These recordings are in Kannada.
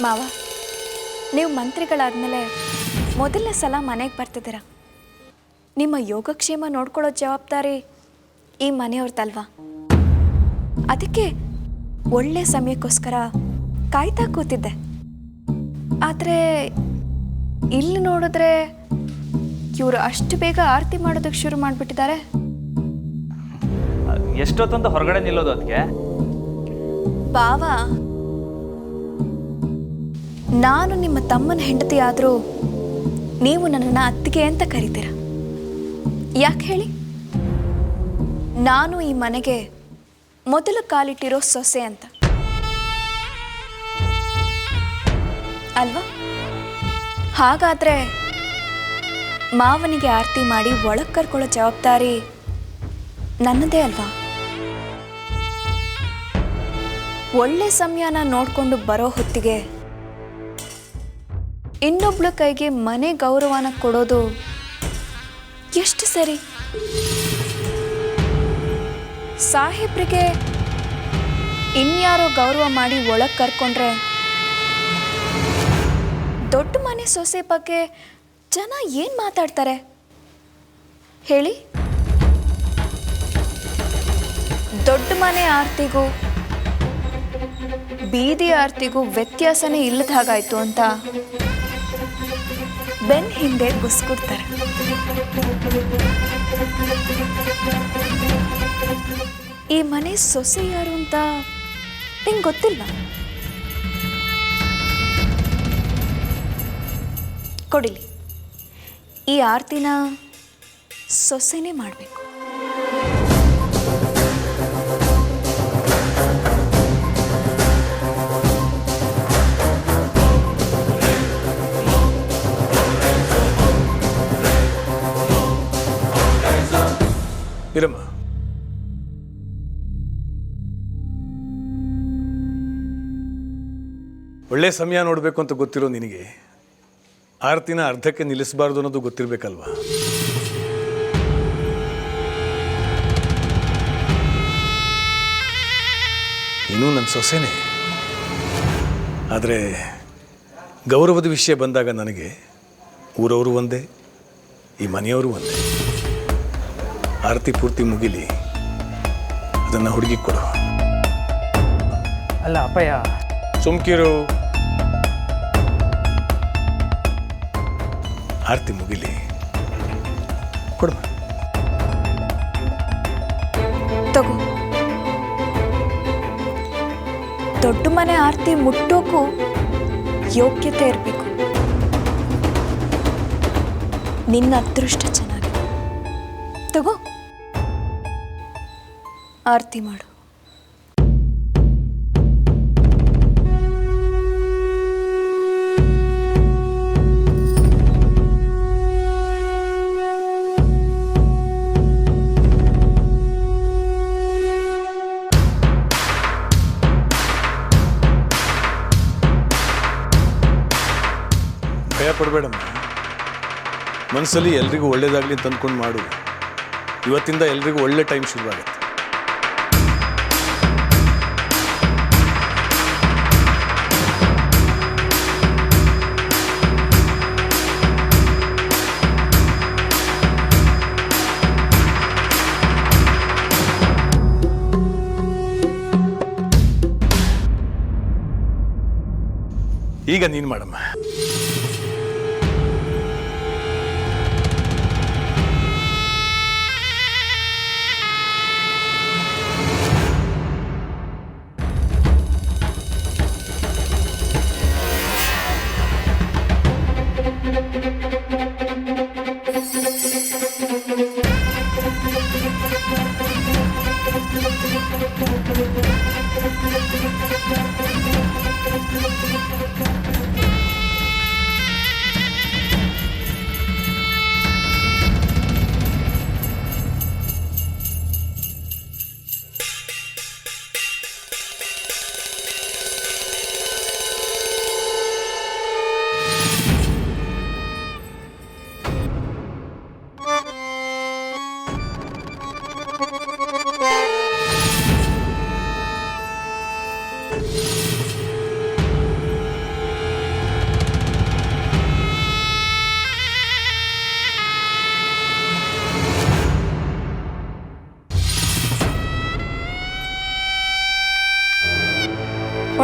ಮಾವ, ನೀವು ಮಂತ್ರಿಗಳಾದ್ಮೇಲೆ ಮೊದಲನೇ ಸಲ ಮನೆಗೆ ಬರ್ತಿದ್ದೀರ. ನಿಮ್ಮ ಯೋಗಕ್ಷೇಮ ನೋಡ್ಕೊಳ್ಳೋ ಜವಾಬ್ದಾರಿ ಈ ಮನೆಯವ್ರದ್ದಲ್ವಾ? ಅದಕ್ಕೆ ಒಳ್ಳೆ ಸಮಯಕ್ಕೋಸ್ಕರ ಕಾಯ್ತಾ ಕೂತಿದ್ದೆ. ಆದರೆ ಇಲ್ಲಿ ನೋಡಿದ್ರೆ ಇವರು ಅಷ್ಟು ಬೇಗ ಆರತಿ ಮಾಡೋದಕ್ಕೆ ಶುರು ಮಾಡಿಬಿಟ್ಟಿದ್ದಾರೆ. ಎಷ್ಟೊತ್ತಂತ ಹೊರಗಡೆ ನಿಲ್ಲೋದು ಅದಕ್ಕೆ? ಬಾವ, ನಾನು ನಿಮ್ಮ ತಮ್ಮನ ಹೆಂಡತಿ ಆದರೂ ನೀವು ನನ್ನನ್ನು ಅತ್ತಿಗೆ ಅಂತ ಕರಿತೀರ. ಯಾಕೆ ಹೇಳಿ? ನಾನು ಈ ಮನೆಗೆ ಮೊದಲು ಕಾಲಿಟ್ಟಿರೋ ಸೊಸೆ ಅಂತ ಅಲ್ವಾ? ಹಾಗಾದ್ರೆ ಮಾವನಿಗೆ ಆರತಿ ಮಾಡಿ ಒಳಗೆ ಕರ್ಕೊಳ್ಳೋ ಜವಾಬ್ದಾರಿ ನನ್ನದೇ ಅಲ್ವಾ? ಒಳ್ಳೆ ಸಮಯನ ನೋಡಿಕೊಂಡು ಬರೋ ಹೊತ್ತಿಗೆ ಇನ್ನೊಬ್ಳ ಕೈಗೆ ಮನೆ ಗೌರವನ ಕೊಡೋದು ಎಷ್ಟು ಸರಿ? ಸಾಹೇಬ್ರಿಗೆ ಇನ್ಯಾರೋ ಗೌರವ ಮಾಡಿ ಒಳಗೆ ಕರ್ಕೊಂಡ್ರೆ ದೊಡ್ಡ ಮನೆ ಸೊಸೆ ಬಗ್ಗೆ ಜನ ಏನು ಮಾತಾಡ್ತಾರೆ ಹೇಳಿ? ದೊಡ್ಡ ಮನೆ ಆರತಿಗೂ ಬೀದಿ ಆರತಿಗೂ ವ್ಯತ್ಯಾಸನೇ ಇಲ್ಲದ ಹಾಗಾಯ್ತು ಅಂತ ಬೆನ್ ಹಿಂದೆ ಗುಸ್ಕೊಡ್ತಾರೆ. ಈ ಮನೆ ಸೊಸೆ ಯಾರು ಅಂತ ನಿಂಗೆ ಗೊತ್ತಿಲ್ವಾ? ಕೊಡಿಲಿ, ಈ ಆರತಿನ ಸೊಸೆನೇ ಮಾಡಬೇಕು. ಇರಮ್ಮ, ಒಳ್ಳೆ ಸಮಯ ನೋಡಬೇಕು ಅಂತ ಗೊತ್ತಿರೋ ನಿನಗೆ ಆರತಿನ ಅರ್ಧಕ್ಕೆ ನಿಲ್ಲಿಸಬಾರ್ದು ಅನ್ನೋದು ಗೊತ್ತಿರಬೇಕಲ್ವಾ? ನೀನು ನನ್ನ ಸೊಸೆನೇ. ಆದರೆ ಗೌರವದ ವಿಷಯ ಬಂದಾಗ ನನಗೆ ಊರವರು ಒಂದೇ, ಈ ಮನೆಯವರು ಒಂದೇ. ಆರತಿ ಪೂರ್ತಿ ಮುಗಿಲಿ, ಅದನ್ನು ಹುಡುಗಿ ಕೊಡು. ಅಲ್ಲ ಅಪ್ಪಯ್ಯ, ಸುಮ್ಕಿರು. ಆರತಿ ಮುಗಿಲಿ, ಕೊಡು. ತಗೋ. ದೊಡ್ಡ ಮನೆ ಆರತಿ ಮುಟ್ಟೋಕ್ಕೂ ಯೋಗ್ಯತೆ ಇರಬೇಕು. ನಿನ್ನ ಅದೃಷ್ಟ ಚೆನ್ನಾಗಿದೆ. ತಗೋ, ಆರತಿ ಮಾಡು. ಭಯ ಪಡಬೇಡಮ್ಮ. ಮನಸ್ಸಲ್ಲಿ ಎಲ್ರಿಗೂ ಒಳ್ಳೇದಾಗಲಿ ಅಂತ ಅಂದ್ಕೊಂಡು ಮಾಡು. ಇವತ್ತಿಂದ ಎಲ್ರಿಗೂ ಒಳ್ಳೆ ಟೈಮ್ ಶುರುವಾಗುತ್ತೆ. ಈಗ ನೀನು ಮಾಡಮ್ಮ.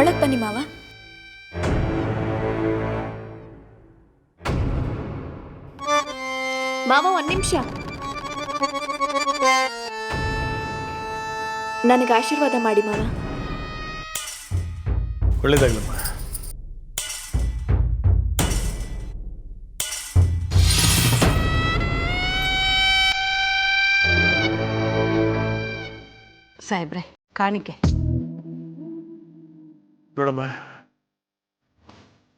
ಒಳಗೆ ಬನ್ನಿ ಮಾವ. ಮಾವ, ಒಂದು ನಿಮಿಷ. ನನಗೆ ಆಶೀರ್ವಾದ ಮಾಡಿ ಮಾವ. ಒಳ್ಳೇದಾಗ್ಲಮ್ಮ. ಸಾಹೇಬ್ರೆ, ಕಾಣಿಕೆ ನೋಡಮ್ಮ,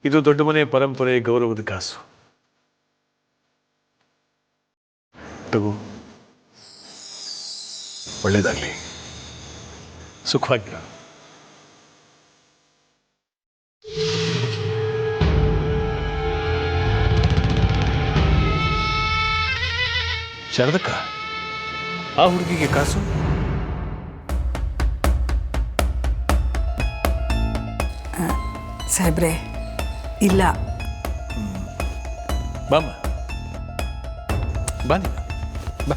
ಇದು ದೊಡ್ಡ ಮನೆ ಪರಂಪರೆ, ಗೌರವದ ಕಾಸು. ತಗೋ, ಒಳ್ಳೇದಾಗ್ಲಿ, ಸುಖವಾಗಿರ. ಶಾರದಕ್ಕ, ಆ ಹುಡುಗಿಗೆ ಕಾಸು? ಸಾಹೇಬ್ರೆ, ಇಲ್ಲ. ಬಾಮ್ಮ, ಬನ್ನಿ ಬಾ.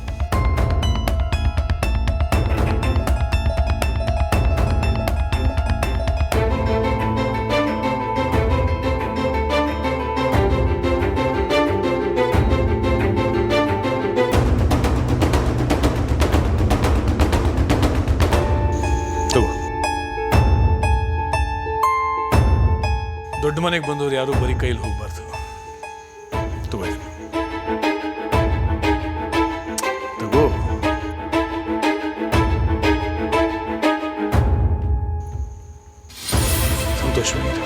ದೊಡ್ಡ ಮನೆಗೆ ಬಂದವರು ಯಾರು ಬರೀ ಕೈಲಿ ಹೋಗ್ಬಾರ್ದು. ತಗೋ, ತಗೋ. ಸಂತೋಷವಾಗಿರು.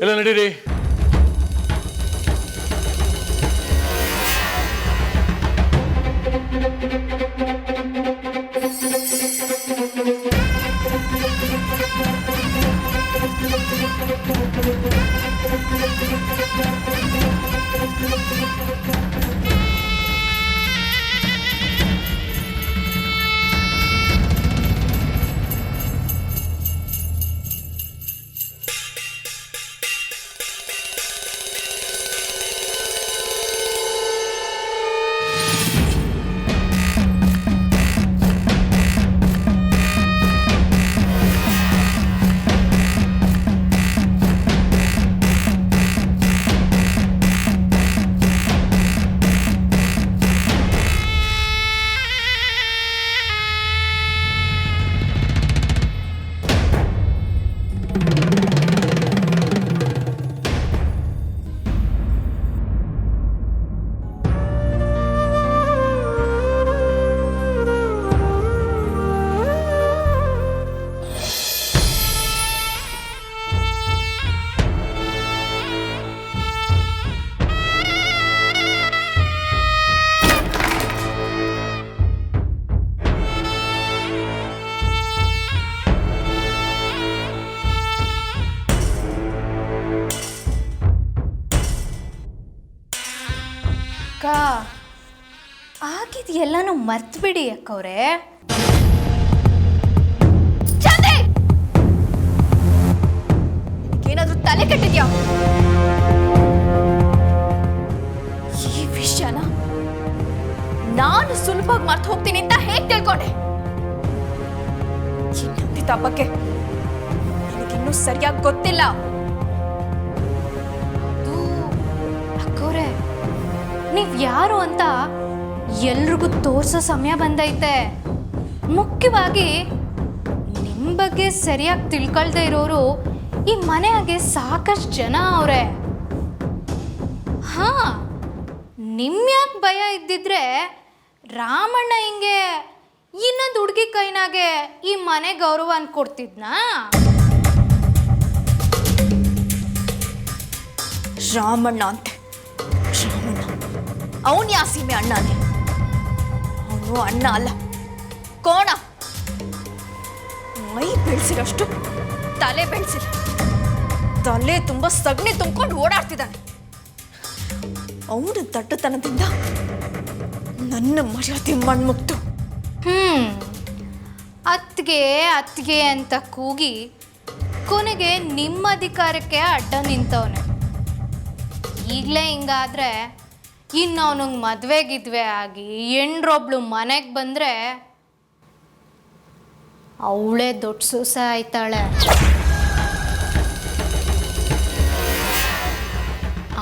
ಎಲ್ಲ ನಡೀರಿ. ಆಗಿದೆಲ್ಲನೂ ಮರ್ತು ಬಿಡಿ ಅಕ್ಕವ್ರೆ. ಏನಾದ್ರೂ ತಲೆ ಕೆಟ್ಟಿದ್ಯಾ? ಈ ವಿಷಯನ ನಾನು ಸುಲಭವಾಗಿ ಮರ್ತು ಹೋಗ್ತೀನಿ ಅಂತ ಹೇಗೆ ತಿಳ್ಕೊಂಡೆ? ಇನ್ನೊಂದಿದ್ದ ಬಗ್ಗೆ ನನಗಿನ್ನೂ ಸರಿಯಾಗಿ ಗೊತ್ತಿಲ್ಲ. ಅಕ್ಕವ್ರೆ, ನೀವ್ ಯಾರು ಅಂತ ಎಲ್ರಿಗೂ ತೋರ್ಸೋ ಸಮಯ ಬಂದೈತೆ. ಮುಖ್ಯವಾಗಿ ನಿಮ್ಮ ಬಗ್ಗೆ ಸರಿಯಾಗಿ ತಿಳ್ಕೊಳ್ದೇ ಇರೋರು ಈ ಮನೆಯಾಗೆ ಸಾಕಷ್ಟು ಜನ ಅವ್ರೆ. ಹಾ, ನಿಮ್ಯಾಕೆ ಭಯ ಇದ್ದಿದ್ರೆ ರಾಮಣ್ಣ ಹಿಂಗೆ ಇನ್ನೊಂದು ಹುಡುಗಿ ಕೈನಾಗೆ ಈ ಮನೆ ಗೌರವ ಅನ್ಕೊಡ್ತಿದ್ನಾ? ರಾಮಣ್ಣ ಅಂತೆ, ರಾಮಣ್ಣ. ಅವನು ಯಾ ಸೀಮೆ ಅಣ್ಣನೇ? ಅವನು ಅಣ್ಣ ಅಲ್ಲ, ಕೋಣ. ಮೈ ಬೆಳೆಸಿರಷ್ಟು ತಲೆ ಬೆಳೆಸಿಲ್ಲ. ತಲೆ ತುಂಬ ಸಗಣಿ ತುಂಬಿಕೊಂಡು ಓಡಾಡ್ತಿದ್ದಾನೆ. ಅವನ ದಟ್ಟತನದಿಂದ ನನ್ನ ಮರ್ಯಾದೆ ಮಣ್ಮುಕ್ತು. ಅತ್ತಿಗೆ ಅತ್ತಿಗೆ ಅಂತ ಕೂಗಿ ಕೊನೆಗೆ ನಿಮ್ಮ ಅಧಿಕಾರಕ್ಕೆ ಅಡ್ಡ ನಿಂತವನೆ. ಈಗಲೇ ಹಿಂಗಾದ್ರೆ ಇನ್ನು ಅವನಿಗೆ ಮದುವೆಗಿದ್ವೆ ಆಗಿ ಹೆಣ್ರೊಬ್ಳು ಮನೆಗೆ ಬಂದರೆ ಅವಳೇ ದೊಡ್ಡ ಸೊಸೆ ಆಯ್ತಾಳೆ.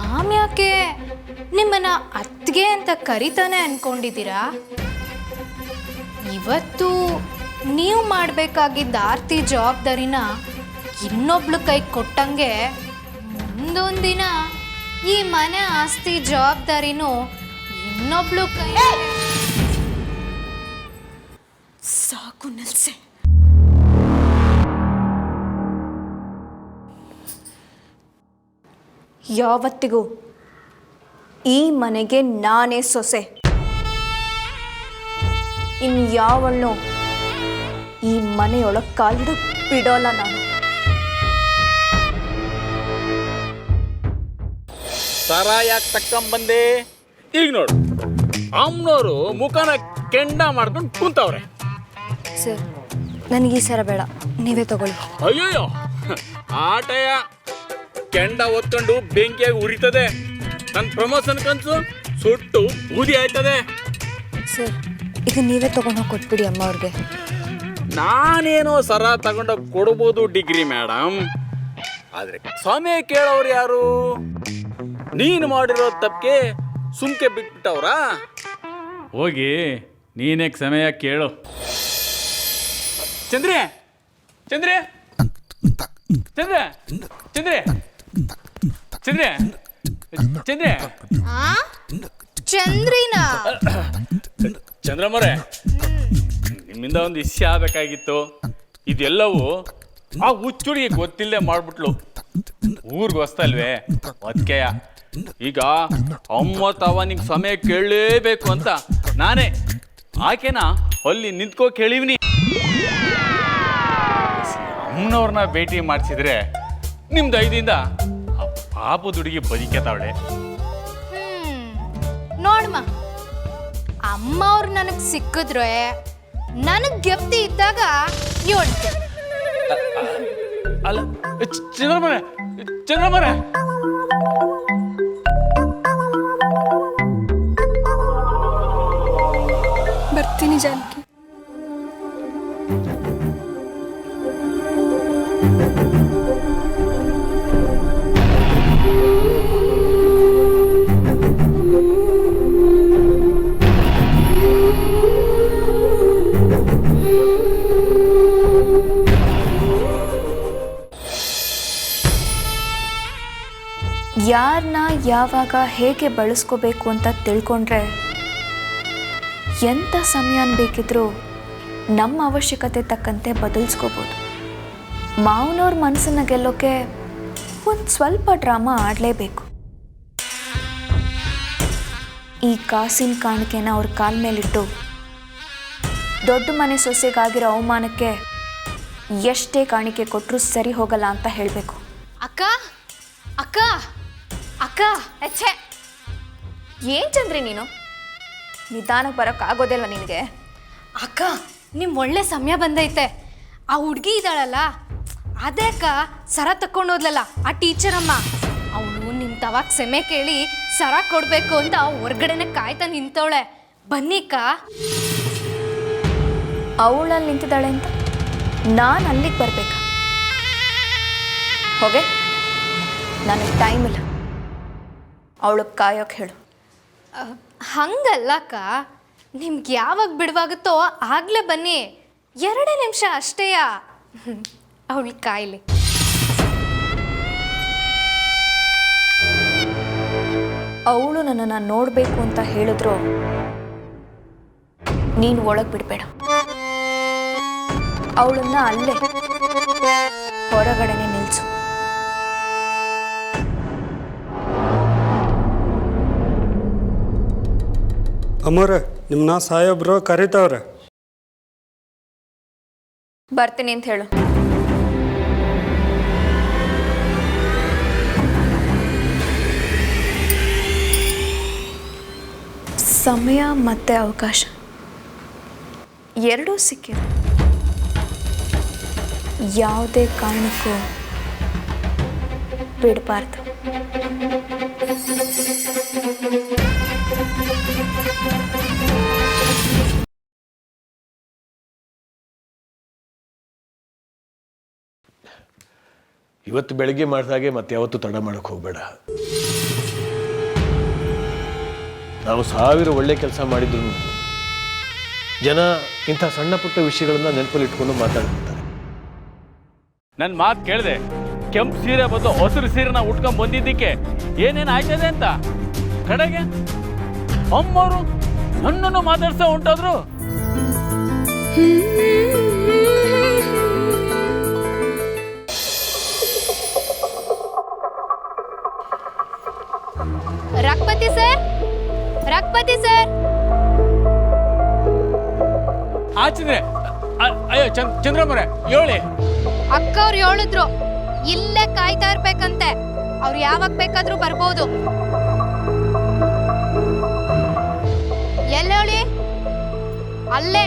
ಆಮ್ಯಾಕೆ ನಿಮ್ಮನ್ನ ಅತ್ತಿಗೆ ಅಂತ ಕರಿತಾನೆ ಅನ್ಕೊಂಡಿದ್ದೀರಾ? ಇವತ್ತು ನೀವು ಮಾಡಬೇಕಾಗಿದ್ದ ಆರ್ತಿ ಜವಾಬ್ದಾರಿನ ಇನ್ನೊಬ್ಳು ಕೈ ಕೊಟ್ಟಂಗೆ ಮುಂದೊಂದಿನ ಈ ಮನೆ ಆಸ್ತಿ ಜವಾಬ್ದಾರಿನೂ ಇನ್ನೊಬ್ಳು ಕೈ. ಸಾಕು ನಿಲ್ಸೆ. ಯಾವತ್ತಿಗೂ ಈ ಮನೆಗೆ ನಾನೇ ಸೊಸೆ. ಇನ್ಯಾವಳನ್ನೂ ಈ ಮನೆಯೊಳಗೆ ಕಾಲಿಡು ಬಿಡೋಲ್ಲ ನಾನು. ಸರ ಯಾಕೆ ತಕ್ಕಂಬಂದೆ? ಈಗ ನೋಡು, ಅಮ್ಮನವರು ಮುಖನ ಕೆಂಡ ಮಾಡ್ಕೊಂಡು ಕುಂತವ್ರೆ. ಸರ್, ನನಗೆ ಈ ಸರ ಬೇಡ, ನೀವೇ ತಗೊಳ್ಳಿ. ಅಯ್ಯೋಯ್ಯೋ, ಆಟಯ ಕೆಂಡ ಒತ್ಕೊಂಡು ಬೆಂಕಿಯಾಗಿ ಉರಿತದೆ. ನನ್ನ ಪ್ರಮೋಷನ್ ಕನ್ಸು ಸುಟ್ಟು ಬೂದಿ ಆಯ್ತದೆ. ಸರ್, ಈಗ ನೀವೇ ತಗೊಂಡೋಗಿ ಕೊಟ್ಬಿಡಿ ಅಮ್ಮ ಅವ್ರಿಗೆ. ನಾನೇನೋ ಸರ ತಗೊಂಡೋಗಿ ಕೊಡ್ಬೋದು ಡಿಗ್ರಿ ಮೇಡಮ್, ಆದ್ರೆ ಸಮಯ ಕೇಳೋರು ಯಾರು? ನೀನು ಮಾಡಿರೋ ತಪ್ಪಿಗೆ ಸುಮ್ಕೆ ಬಿಟ್ಬಿಟ್ಟವ್ರಾ? ಹೋಗಿ ನೀನೇ ಸಮಯ ಕೇಳು. ಚಂದ್ರೆ ಚಂದ್ರೆ ಚಂದ್ರೆ ಚಂದ್ರೆ ಚಂದ್ರೆ ಚಂದ್ರೆ ಚಂದ್ರಿನಾ? ಚಂದ್ರಮ್ಮರೇ, ನಿಮ್ಮಿಂದ ಒಂದು ವಿಷಯ ಆಗಬೇಕಾಗಿತ್ತು. ಇದೆಲ್ಲವೂ ಆ ಹುಚ್ಚುಡಿಗೆ ಗೊತ್ತಿಲ್ಲದೆ ಮಾಡ್ಬಿಟ್ಲು. ಊರ್ಗೆ ಹೊಸ್ತಲ್ವೇ ಅದಕ್ಕೆಯ. ಈಗ ಅಮ್ಮ ತಾವ ನಿಂಗೆ ಸಮಯ ಕೇಳಲೇಬೇಕು ಅಂತ ನಾನೇ ಆಕೆನ ಅಲ್ಲಿ ನಿಂತ್ಕೋ ಕೇಳಿವ್ನಿ. ಅಮ್ಮನವ್ರನ್ನ ಭೇಟಿ ಮಾಡಿಸಿದ್ರೆ ನಿಮ್ದು ಐದಿಂದ ಆ ಪಾಪದ ಹುಡುಗಿ ಬದುಕೇತಾವಳೆ. ನೋಡಮ್ಮ, ಅಮ್ಮ ಅವ್ರು ನನಗೆ ಸಿಕ್ಕಿದ್ರೆ ನನಗೆ ಗೆಪ್ತಿ ಇದ್ದಾಗ ಹೇಳ್ತೆ. ಅಲ್ಲ ಚಂದ್ರಮನೆ, ಚಂದ್ರಮನೆ, ಬರ್ತೀನಿ ಜಾನಕಿ. ಯಾರನ್ನ ಯಾವಾಗ ಹೇಗೆ ಬಳಸ್ಕೋಬೇಕು ಅಂತ ತಿಳ್ಕೊಂಡ್ರೆ ಎಂಥ ಸಮಯ ಬೇಕಿದ್ರೂ ನಮ್ಮ ಅವಶ್ಯಕತೆ ತಕ್ಕಂತೆ ಬದಲಿಸ್ಕೋಬೋದು. ಮಾವನವ್ರ ಮನಸ್ಸನ್ನ ಗೆಲ್ಲೋಕೆ ಒಂದು ಸ್ವಲ್ಪ ಡ್ರಾಮಾ ಆಡಲೇಬೇಕು. ಈ ಕಾಸಿನ ಕಾಣಿಕೆನ ಅವ್ರ ಕಾಲ ಮೇಲಿಟ್ಟು ದೊಡ್ಡ ಮನೆ ಸೊಸೆಗಾಗಿರೋ ಅವಮಾನಕ್ಕೆ ಎಷ್ಟೇ ಕಾಣಿಕೆ ಕೊಟ್ಟರೂ ಸರಿ ಹೋಗಲ್ಲ ಅಂತ ಹೇಳಬೇಕು. ಅಕ್ಕ ಅಕ್ಕ ಅಕ್ಕ, ಎಚ್ಚೆ. ಏನು ಚಂದ್ರಿ ನೀನು? ನಿಧಾನಕ್ಕೆ ಬರೋಕ್ಕಾಗೋದಿಲ್ವ ನಿನಗೆ? ಅಕ್ಕ, ನಿಮ್ಮ ಒಳ್ಳೆ ಸಮಯ ಬಂದೈತೆ. ಆ ಹುಡುಗಿ ಇದ್ದಾಳಲ್ಲ, ಅದೇ ಅಕ್ಕ ಸರ ತಕ್ಕೊಂಡೋದ್ಲಲ್ಲ ಆ ಟೀಚರ್ ಅಮ್ಮ, ಅವಳು ನಿಮ್ಮ ತವಾಗ ಸೆಮೆ ಕೇಳಿ ಸರ ಕೊಡಬೇಕು ಅಂತ ಹೊರ್ಗಡೆನೆ ಕಾಯ್ತಾ ನಿಂತವಳೆ. ಬನ್ನಿಕ್ಕ. ಅವಳಲ್ಲಿ ನಿಂತಿದ್ದಾಳೆ ಅಂತ ನಾನು ಅಲ್ಲಿಗೆ ಬರ್ಬೇಕಾ? ಹೋಗೆ, ನನಗೆ ಟೈಮ್ ಇಲ್ಲ. ಅವಳಿಗೆ ಕಾಯೋಕೆ ಹೇಳು. ಹಂಗಲ್ಲಕ್ಕ, ನಿಮ್ಗೆ ಯಾವಾಗ ಬಿಡುವಾಗುತ್ತೋ ಆಗಲೇ ಬನ್ನಿ. 2 ನಿಮಿಷ ಅಷ್ಟೇಯ. ಅವಳು ಕಾಯಿಲೆ. ಅವಳು ನನ್ನನ್ನು ನೋಡಬೇಕು ಅಂತ ಹೇಳಿದ್ರು ನೀನು ಒಳಗೆ ಬಿಡಬೇಡ. ಅವಳನ್ನ ಅಲ್ಲೇ ಹೊರಗಡೆನೆ ನಿಲ್ಲಿಸು. ಅಮ್ಮವ್ರೆ, ನಿಮ್ಮನ್ನ ಸಾಹೇಬ್ರು ಕರೀತಾವ್ರೆ. ಬರ್ತೀನಿ ಅಂತ ಹೇಳು. ಸಮಯ ಮತ್ತು ಅವಕಾಶ ಎರಡೂ ಸಿಕ್ಕಿದೆ. ಯಾವುದೇ ಕಾರಣಕ್ಕೂ ಬಿಡಬಾರ್ದು. ಇವತ್ತು ಬೆಳಗ್ಗೆ ಮಾಡಿದಾಗೆ ಮತ್ತೆ ಯಾವತ್ತೂ ತಡ ಮಾಡೋಕ್ಕೆ ಹೋಗಬೇಡ. ನಾವು 1000 ಒಳ್ಳೆ ಕೆಲಸ ಮಾಡಿದ್ರು ಜನ ಇಂಥ ಸಣ್ಣ ಪುಟ್ಟ ವಿಷಯಗಳನ್ನ ನೆನಪಲ್ಲಿ ಇಟ್ಕೊಂಡು ಮಾತಾಡ್ತಾರೆ. ನನ್ನ ಮಾತು ಕೇಳಿದೆ, ಕೆಂಪು ಸೀರೆ ಬದಲು ಹಸಿರು ಸೀರೆನ ಉಟ್ಕೊಂಡ್ ಬಂದಿದ್ದಕ್ಕೆ ಏನೇನು ಆಯ್ತದೆ ಅಂತ ಕಡೆಗೆ ಅಮ್ಮವರು ನನ್ನನ್ನು ಮಾತಾಡ್ಸೋ ಉಂಟಾದ್ರು. ರಕ್ಪತಿ ಸರ್, ರಕ್ಪತಿ ಸರ್. ಆಚಿದ್ರೆ ಅಯ್ಯೋ ಚಂದ್ರಮ್ಮರೇ ಹೇಳಿ. ಅಕ್ಕ ಅವ್ರು ಹೇಳಿದ್ರು ಇಲ್ಲೇ ಕಾಯ್ತಾ ಇರ್ಬೇಕಂತೆ, ಅವ್ರು ಯಾವಾಗ ಬೇಕಾದ್ರೂ ಬರ್ಬೋದು. ಎಲ್ಲೇಳಿ? ಅಲ್ಲೇ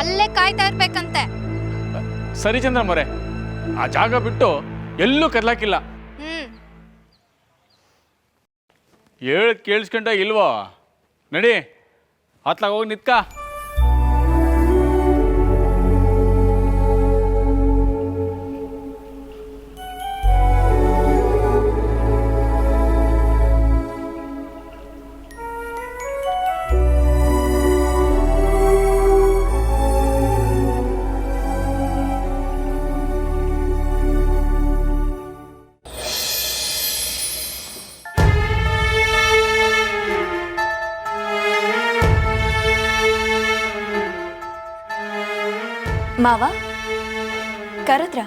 ಅಲ್ಲೇ ಕಾಯ್ತಾ ಇರ್ಬೇಕಂತೆ. ಸರಿ ಚಂದ್ರಮ್ಮರೇ, ಆ ಜಾಗ ಬಿಟ್ಟು ಎಲ್ಲೂ ಕರ್ಲಾಕಿಲ್ಲ. ಹೇಳಿ ಕೇಳಿಸ್ಕೊಂಡ ಇಲ್ವೋ? ನಡಿ ಅತ್ಲಾಗ ಹೋಗಿ ನಿತ್ಕ. ಮಾವ ಕರೆದ್ರ?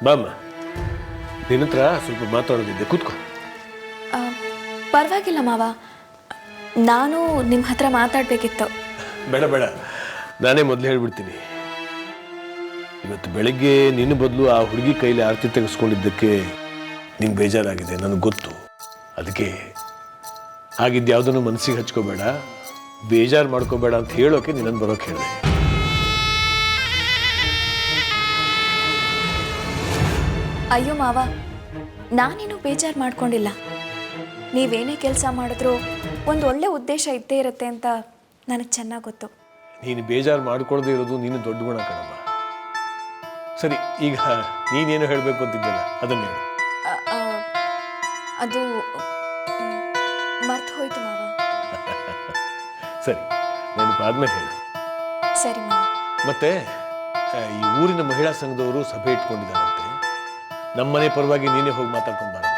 ಬಾಮ್ಮ, ನಿನ್ನ ಹತ್ರ ಸ್ವಲ್ಪ ಮಾತಾಡೋದಿದ್ದೆ, ಕೂತ್ಕೋ. ಪರವಾಗಿಲ್ಲ ಮಾವ, ನಾನು ನಿಮ್ಮ ಹತ್ರ ಮಾತಾಡಬೇಕಿತ್ತು. ಬೇಡ ಬೇಡ, ನಾನೇ ಮೊದಲು ಹೇಳ್ಬಿಡ್ತೀನಿ. ಇವತ್ತು ಬೆಳಗ್ಗೆ ನಿನ್ನ ಬದಲು ಆ ಹುಡುಗಿ ಕೈಲಿ ಆರತಿ ತೆಗೆಸ್ಕೊಂಡಿದ್ದಕ್ಕೆ ನಿಂಗೆ ಬೇಜಾರಾಗಿದೆ, ನನಗೆ ಗೊತ್ತು. ಅದಕ್ಕೆ ಹಾಗಿದ್ದು ಯಾವುದನ್ನು ಮನಸ್ಸಿಗೆ ಹಚ್ಕೋಬೇಡ, ಬೇಜಾರು ಮಾಡ್ಕೋಬೇಡ ಅಂತ ಹೇಳೋಕೆ ನಿನ್ನನ್ನು ಬರೋಕೆ ಹೇಳಿದೆ. ಅಯ್ಯೋ ಮಾವ, ನಾನೇನು ಬೇಜಾರು ಮಾಡ್ಕೊಂಡಿಲ್ಲ. ನೀವೇನೇ ಕೆಲಸ ಮಾಡಿದ್ರೂ ಒಂದು ಒಳ್ಳೆ ಉದ್ದೇಶ ಇದ್ದೇ ಇರುತ್ತೆ ಅಂತ ನನಗೆ ಚೆನ್ನಾಗಿ ಗೊತ್ತು. ನೀನು ಬೇಜಾರು ಮಾಡ್ಕೊಳ್ಳದೆ ಇರೋದು ನೀನು ದೊಡ್ಡ ಗುಣ ಕಣಮ್ಮ. ಸರಿ, ಈಗ ನೀನೇನು ಹೇಳಬೇಕು ಅಂತಿದ್ದಲ್ಲ ಅದನ್ನು ಹೇಳು. ಅದು ಮರ್ತು ಹೋಯ್ತು ಮಾವ. ಸರಿ, ನೆನಪಾದ್ಮೇಲೆ ಹೇಳು. ಸರಿ ಮಾವ. ಮತ್ತೆ ಈ ಊರಿನ ಮಹಿಳಾ ಸಂಘದವರು ಸಭೆ ಇಟ್ಕೊಂಡಿದ್ದಾರಂತೆ. ನಮ್ಮನೆ ಪರವಾಗಿ ನೀನೇ ಹೋಗಿ ಮಾತಾಡ್ಕೊಂಡು ಬಾರಮ್ಮ.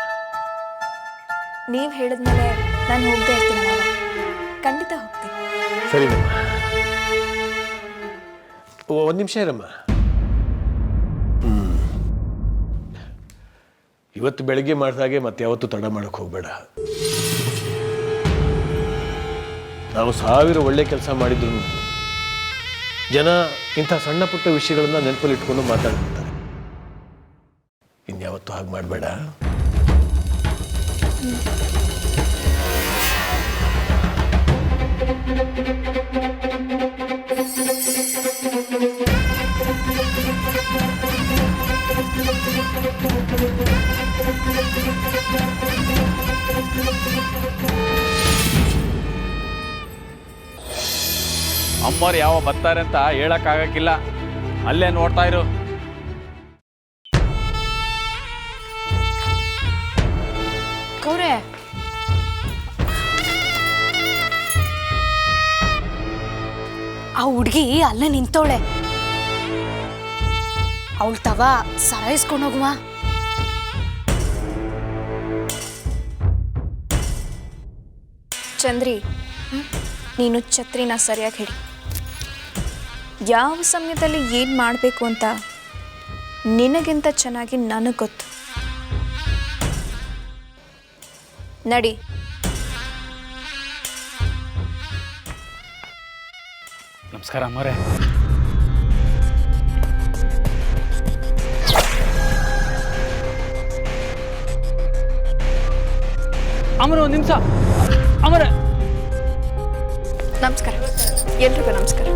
ನೀವು ಹೇಳಿದ್ಮೇಲೆ ನಾನು ಹೋಗದೆ ಇರ್ತೀನಿ ಮಾವ, ಖಂಡಿತ ಹೋಗ್ತೀನಿ. ಸರಿನಮ್ಮ, ಒಂದು ನಿಮಿಷ ಇರಮ್ಮ. ಇವತ್ತು ಬೆಳಗ್ಗೆ ಮಾಡಿದಾಗೆ ಮತ್ತೆ ಯಾವತ್ತೂ ತಡ ಮಾಡೋಕ್ಕೆ ಹೋಗಬೇಡ. ನಾವು 1000 ಒಳ್ಳೆ ಕೆಲಸ ಮಾಡಿದ್ರು ಜನ ಇಂಥ ಸಣ್ಣ ಪುಟ್ಟ ವಿಷಯಗಳನ್ನ ನೆನಪಲ್ಲಿ ಇಟ್ಕೊಂಡು ಮಾತಾಡ್ತಾರೆ. ಇನ್ಯಾವತ್ತೂ ಹಾಗೆ ಮಾಡಬೇಡ. ಅಮ್ಮವ್ರು ಯಾವ ಬರ್ತಾರೆ ಅಂತ ಹೇಳಕ್ಕಾಗಕ್ಕಿಲ್ಲ, ಅಲ್ಲೇ ನೋಡ್ತಾ ಇರು. ಗೌರೆ, ಆ ಹುಡ್ಗಿ ಅಲ್ಲೇ ನಿಂತವಳೆ. ಅವಳ ತವ ಸರಾಯಿಸ್ಕೊಂಡು ಹೋಗುವ. ಚಂದ್ರಿ, ನೀನು ಛತ್ರಿನ ಸರಿಯಾಗಿ ಹಿಡಿ. ಯಾವ ಸಮಯದಲ್ಲಿ ಏನು ಮಾಡಬೇಕು ಅಂತ ನಿನಗಿಂತ ಚೆನ್ನಾಗಿ ನನಗೆ ಗೊತ್ತು. ನಡಿ. ನಮಸ್ಕಾರ ಅಮ್ಮರೇ. ಅಮರ ಒಂದು ನಿಮಿಷ. ಅಮರ ನಮಸ್ಕಾರ, ಎಲ್ರಿಗೂ ನಮಸ್ಕಾರ.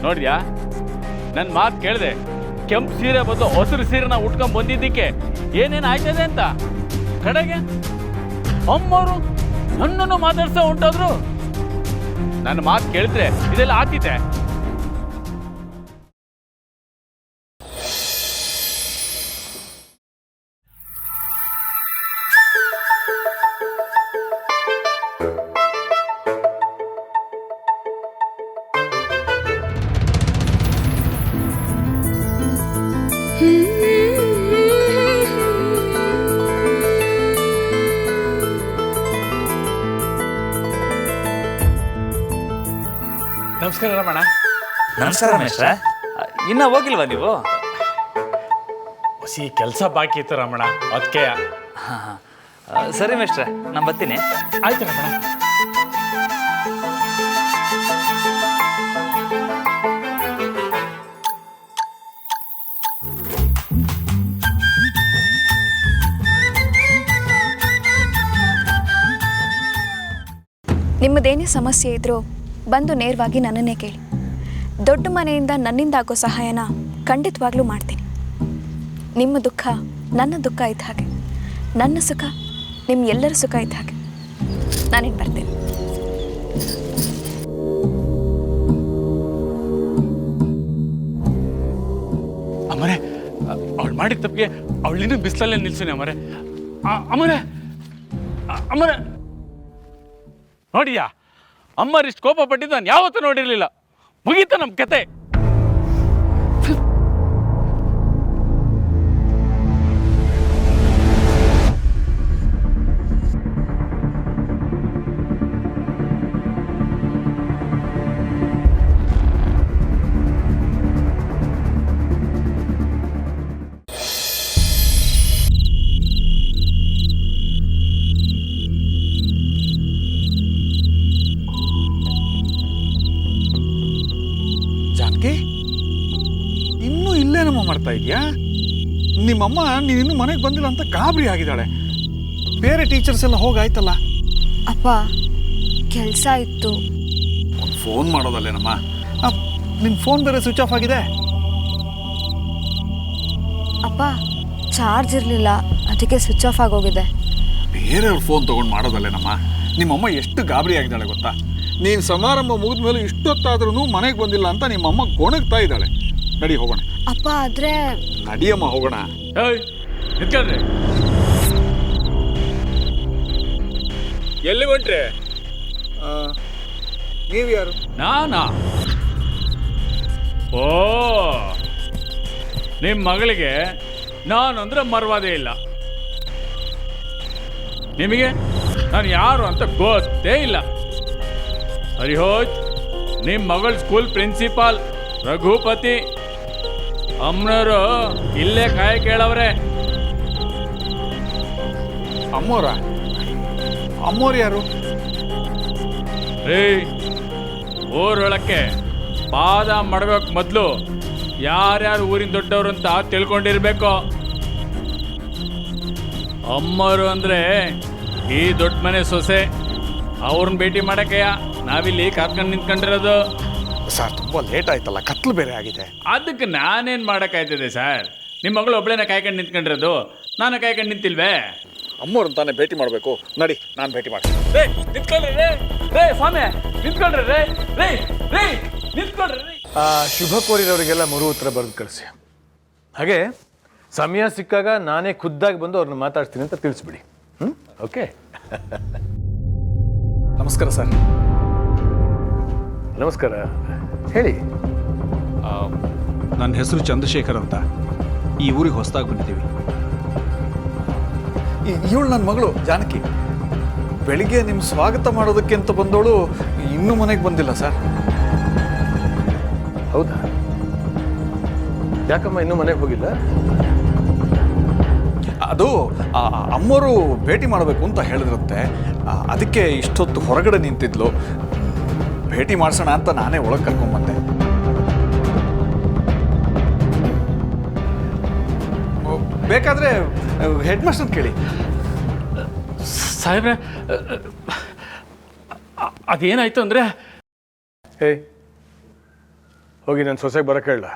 ನೋಡಿದ್ಯಾ, ನನ್ನ ಮಾತು ಕೇಳಿದೆ. ಕೆಂಪು ಸೀರೆ ಬದಲು ಹಸಿರು ಸೀರೆನ ಉಟ್ಕೊಂಡ್ ಬಂದಿದ್ದಕ್ಕೆ ಏನೇನು ಆಯ್ತದೆ ಅಂತ ಕಡೆಗೆ ಅಮ್ಮವರು ನನ್ನನ್ನು ಮಾತಾಡ್ಸೋ ಉಂಟಾದ್ರು. ನನ್ನ ಮಾತು ಕೇಳಿದ್ರೆ ಇದೆಲ್ಲ ಆಗ್ತಿದೆ. ನಮಸ್ಕಾರ ರಮಣ. ನಮಸ್ಕಾರ ಮೇಷ್ಟ್ರ. ಇನ್ನ ಹೋಗಿಲ್ವಾ ನೀವು? ಹೊಸಿ ಕೆಲಸ ಬಾಕಿ ಇತ್ತು ರಮಣ, ಅದಕ್ಕೆ. ಸರಿ ಮೇಷ್ಟ್ರ, ನಾನು ಬರ್ತೀನಿ. ಆಯ್ತು ರಮಣ. ನಿಮ್ಮದೇನೇ ಸಮಸ್ಯೆ ಇದ್ರೂ ಬಂದು ನೇರವಾಗಿ ನನ್ನನ್ನೇ ಕೇಳಿ. ದೊಡ್ಡ ಮನೆಯಿಂದ ನನ್ನಿಂದ ಆಗೋ ಸಹಾಯನ ಖಂಡಿತವಾಗ್ಲೂ ಮಾಡ್ತೀನಿ. ನಿಮ್ಮ ದುಃಖ ನನ್ನ ದುಃಖ ಇದ್ದ ಹಾಗೆ, ನನ್ನ ಸುಖ ನಿಮ್ಮ ಎಲ್ಲರ ಸುಖ ಇದ್ದ ಹಾಗೆ. ನಾನೇನು ಬರ್ತೇನೆ. ಅಮರೆ, ಅವಳು ಮಾಡಿದ ತಪ್ಪಿಗೆ ಅವಳಿನ್ನೂ ಬಿಸಿಲಲ್ಲೇ ನಿಲ್ಸಿನಿ. ಅಮರೆ, ಅಮರೆ, ಅಮರೆ, ನೋಡಿಯಾ, ಅಮ್ಮರಿಷ್ಟು ಕೋಪ ಪಟ್ಟಿದ್ದು ನಾನು ಯಾವತ್ತೂ ನೋಡಿರಲಿಲ್ಲ. ಮುಗೀತ ನಮ್ಮ ಕತೆ. ಜಾನಕಿ, ಇನ್ನೂ ಇಲ್ಲೇನಮ್ಮ ಮಾಡ್ತಾ ಇದೆಯಾ? ನಿಮ್ಮಮ್ಮ ನೀನಿನ್ನೂ ಮನೆಗೆ ಬಂದಿಲ್ಲ ಅಂತ ಗಾಬರಿ ಆಗಿದ್ದಾಳೆ. ಬೇರೆ ಟೀಚರ್ಸ್ ಎಲ್ಲ ಹೋಗಾಯ್ತಲ್ಲ. ಅಪ್ಪ, ಕೆಲಸ ಇತ್ತು. ಒಂದು ಫೋನ್ ಮಾಡೋದಲ್ಲೇನಮ್ಮ? ನಿನ್ನ ಫೋನ್ ಬೇರೆ ಸ್ವಿಚ್ ಆಫ್ ಆಗಿದೆ. ಅಪ್ಪ, ಚಾರ್ಜ್ ಇರಲಿಲ್ಲ, ಅದಕ್ಕೆ ಸ್ವಿಚ್ ಆಫ್ ಆಗೋಗಿದೆ. ಬೇರೆಯವ್ರ ಫೋನ್ ತೊಗೊಂಡು ಮಾಡೋದಲ್ಲೇನಮ್ಮ? ನಿಮ್ಮಮ್ಮ ಎಷ್ಟು ಗಾಬರಿ ಆಗಿದ್ದಾಳೆ ಗೊತ್ತಾ? ನೀನು ಸಮಾರಂಭ ಮುಗಿದ ಮೇಲೆ ಇಷ್ಟೊತ್ತಾದ್ರೂ ಮನೆಗೆ ಬಂದಿಲ್ಲ ಅಂತ ನಿಮ್ಮಮ್ಮ ಗೊಣಗ್ತಾ ಇದ್ದಾಳೆ. ನಡಿ ಹೋಗೋಣ. ಅಪ್ಪ, ಆದರೆ ನಡಿಯಮ್ಮ ಹೋಗೋಣ. ನಿಂತ್ಕೊಳ್ರಿ. ಎಲ್ಲಿ ಹೊಂಟ್ರಿ? ನೀವು ಯಾರು? ನಾನಾ? ಓ, ನಿಮ್ಮ ಮಗಳಿಗೆ ನಾನು ಅಂದ್ರೆ ಮರ್ವಾದೇ ಇಲ್ಲ. ನಿಮಗೆ ನಾನು ಯಾರು ಅಂತ ಗೊತ್ತೇ ಇಲ್ಲ. ಸರಿ ಹೋಯ್ತು, ನಿಮ್ಮ ಮಗಳ ಸ್ಕೂಲ್ ಪ್ರಿನ್ಸಿಪಾಲ್ ರಘುಪತಿ ಅಮ್ಮನವರು ಇಲ್ಲೇ ಕಾಯಿ ಕೇಳವ್ರೆ. ಅಮ್ಮೋರ? ಅಮ್ಮೋರು ಯಾರು? ರೀ, ಊರೊಳಕ್ಕೆ ಪಾದ ಮಾಡ್ಬೇಕು ಮೊದಲು ಯಾರ್ಯಾರು ಊರಿನ ದೊಡ್ಡವರು ಅಂತ ತಿಳ್ಕೊಂಡಿರ್ಬೇಕು. ಅಮ್ಮರು ಅಂದ್ರೆ ಈ ದೊಡ್ಡ ಮನೆ ಸೊಸೆ. ಅವ್ರನ್ನ ಭೇಟಿ ಮಾಡಕ್ಕೆಯ ನಾವಿಲ್ಲಿ ಕರ್ಕೊಂಡು ನಿಂತ್ಕೊಂಡಿರೋದು. ಸರ್, ತುಂಬ ಲೇಟ್ ಆಯ್ತಲ್ಲ, ಕತ್ಲು ಬೇರೆ ಆಗಿದೆ. ಅದಕ್ಕೆ ನಾನೇನು ಮಾಡೋಕ್ಕಾಯ್ತದೆ ಸರ್? ನಿಮ್ಮ ಮಗಳು ಒಬ್ಳೇನ ಕಾಯ್ಕೊಂಡು ನಿಂತ್ಕೊಂಡಿರೋದು, ನಾನು ಕಾಯ್ಕೊಂಡು ನಿಂತಿಲ್ವೇ? ಅಮ್ಮವ್ರನ್ನ ತಾನೇ ಭೇಟಿ ಮಾಡಬೇಕು. ನಡಿ, ನಾನು ಭೇಟಿ ಮಾಡ್ತೀನಿ. ರೇ, ನಿಂತ್ಕೊಳ್ರಿ ರೇ. ರೇ ಸ್ವಾಮಿ, ನಿಂತ್ಕೊಳ್ರಿ ರೇ. ರೇ ರೇ, ನಿಂತ್ಕೊಳ್ರಿ ರೇ. ಶುಭ ಕೋರಿರೋರಿಗೆಲ್ಲ ಮರು ಉತ್ತರ ಬರೆದು ಕಳಿಸಿ. ಹಾಗೆ ಸಮಯ ಸಿಕ್ಕಾಗ ನಾನೇ ಖುದ್ದಾಗಿ ಬಂದು ಅವ್ರನ್ನ ಮಾತಾಡ್ತೀನಿ ಅಂತ ತಿಳಿಸ್ಬಿಡಿ. ಓಕೆ? ನಮಸ್ಕಾರ ಸರ್. ನಮಸ್ಕಾರ, ಹೇಳಿ. ನನ್ನ ಹೆಸರು ಚಂದ್ರಶೇಖರ್ ಅಂತ. ಈ ಊರಿಗೆ ಹೊಸದಾಗಿ ಬಂದಿದ್ದೀವಿ. ಇವಳು ನನ್ನ ಮಗಳು ಜಾನಕಿ. ಬೆಳಿಗ್ಗೆ ನಿಮ್ಮ ಸ್ವಾಗತ ಮಾಡೋದಕ್ಕೆ ಅಂತ ಬಂದವಳು ಇನ್ನೂ ಮನೆಗೆ ಬಂದಿಲ್ಲ ಸರ್. ಹೌದಾ? ಯಾಕಮ್ಮ ಇನ್ನೂ ಮನೆಗೆ ಹೋಗಿಲ್ಲ? ಅದು ಅಮ್ಮವರು ಭೇಟಿ ಮಾಡಬೇಕು ಅಂತ ಹೇಳಿದ್ರಂತೆ. ಅದಕ್ಕೆ ಇಷ್ಟೊತ್ತು ಹೊರಗಡೆ ನಿಂತಿದ್ಲು. ಭೇಟಿ ಮಾಡಿಸೋಣ ಅಂತ ನಾನೇ ಒಳಗೆ ಕರ್ಕೊಂಡ್ಬಂದೆ. ಬೇಕಾದರೆ ಹೆಡ್ ಮಾಸ್ಟರ್ ಕೇಳಿ. ಸಾಹೇಬ್ರೆ ಅದೇನಾಯ್ತು ಅಂದರೆ ಏಯ್ ಹೋಗಿ ನನ್ನ ಸೊಸೆಗೆ ಬರೋಕ್ಕೆ ಹೇಳ.